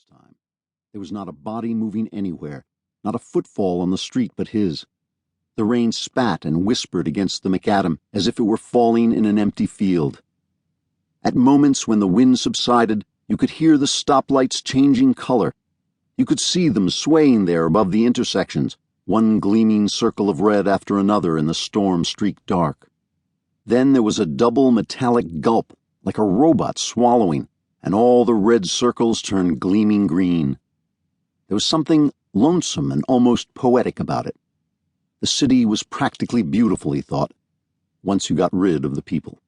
this time. There was not a body moving anywhere, not a footfall on the street but his. The rain spat and whispered against the macadam as if it were falling in an empty field. At moments when the wind subsided, you could hear the stoplights changing color. You could see them swaying there above the intersections, one gleaming circle of red after another in the storm-streaked dark. Then there was a double metallic gulp, like a robot swallowing, and all the red circles turned gleaming green. There was something lonesome and almost poetic about it. The city was practically beautiful, he thought, once you got rid of the people.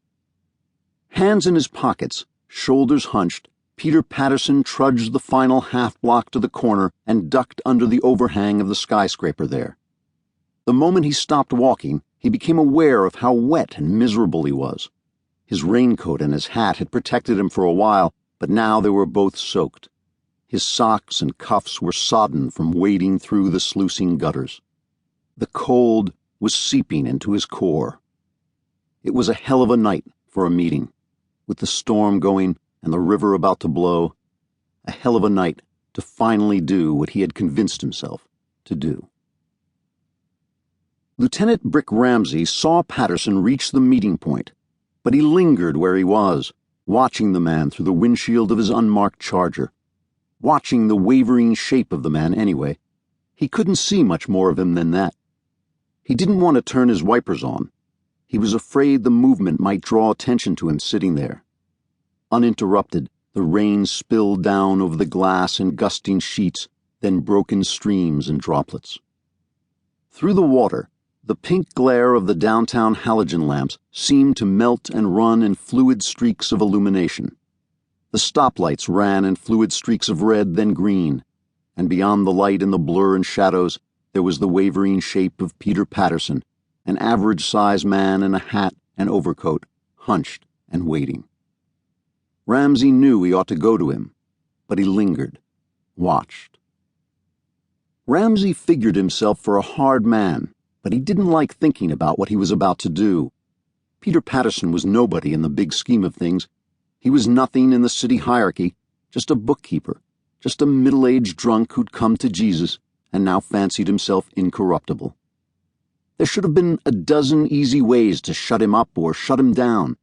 Hands in his pockets, shoulders hunched, Peter Patterson trudged the final half-block to the corner and ducked under the overhang of the skyscraper there. The moment he stopped walking, he became aware of how wet and miserable he was. His raincoat and his hat had protected him for a while, but now they were both soaked. His socks and cuffs were sodden from wading through the sluicing gutters. The cold was seeping into his core. It was a hell of a night for a meeting, with the storm going and the river about to blow. A hell of a night to finally do what he had convinced himself to do. Lieutenant Brick Ramsey saw Patterson reach the meeting point, but he lingered where he was, watching the man through the windshield of his unmarked Charger. Watching the wavering shape of the man anyway. He couldn't see much more of him than that. He didn't want to turn his wipers on. He was afraid the movement might draw attention to him sitting there. Uninterrupted, the rain spilled down over the glass in gusting sheets, then broke in streams and droplets. Through the water, the pink glare of the downtown halogen lamps seemed to melt and run in fluid streaks of illumination. The stoplights ran in fluid streaks of red, then green, and beyond the light and the blur and shadows, there was the wavering shape of Peter Patterson, an average-sized man in a hat and overcoat, hunched and waiting. Ramsey knew he ought to go to him, but he lingered, watched. Ramsey figured himself for a hard man, but he didn't like thinking about what he was about to do. Peter Patterson was nobody in the big scheme of things. He was nothing in the city hierarchy, just a bookkeeper, just a middle-aged drunk who'd come to Jesus and now fancied himself incorruptible. There should have been a dozen easy ways to shut him up or shut him down.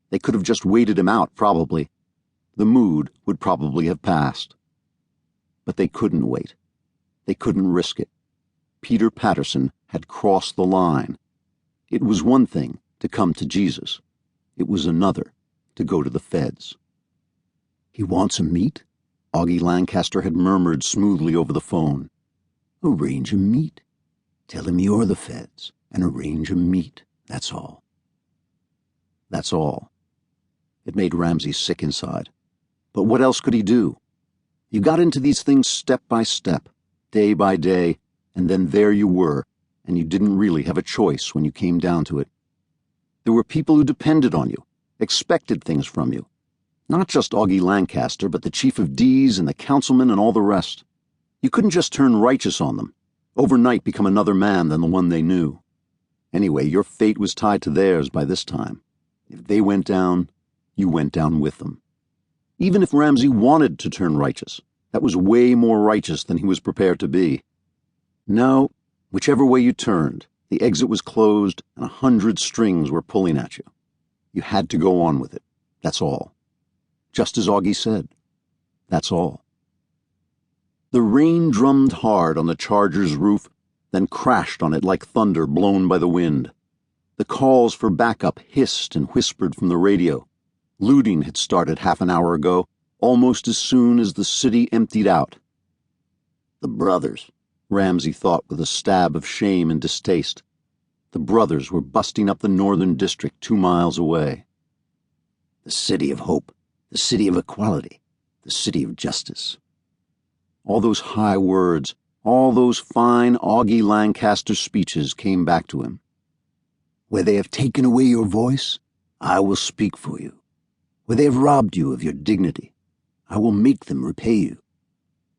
They could have just waited him out, probably. The mood would probably have passed. But they couldn't wait. They couldn't risk it. Peter Patterson had crossed the line. It was one thing to come to Jesus. It was another to go to the feds. "He wants a meet?" Augie Lancaster had murmured smoothly over the phone. "Arrange a meet. Tell him you're the feds, and arrange a meet. That's all." That's all. It made Ramsey sick inside. But what else could he do? You got into these things step by step, day by day, and then there you were, and you didn't really have a choice when you came down to it. There were people who depended on you, expected things from you. Not just Augie Lancaster, but the chief of D's and the councilman and all the rest. You couldn't just turn righteous on them, overnight become another man than the one they knew. Anyway, your fate was tied to theirs by this time. If they went down, you went down with them. Even if Ramsey wanted to turn righteous, that was way more righteous than he was prepared to be. No, whichever way you turned, the exit was closed and 100 strings were pulling at you. You had to go on with it. That's all. Just as Augie said. That's all. The rain drummed hard on the Charger's roof, then crashed on it like thunder blown by the wind. The calls for backup hissed and whispered from the radio. Looting had started half an hour ago, almost as soon as the city emptied out. The brothers, Ramsey thought with a stab of shame and distaste. The brothers were busting up the northern district 2 miles away. The city of hope, the city of equality, the city of justice. All those high words, all those fine Augie Lancaster speeches came back to him. Where they have taken away your voice, I will speak for you. Where they have robbed you of your dignity, I will make them repay you.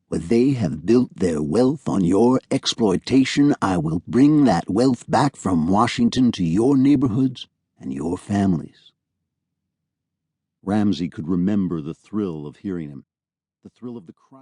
Where they have built their wealth on your exploitation, I will bring that wealth back from Washington to your neighborhoods and your families. Ramsey could remember the thrill of hearing him, the thrill of the crowd.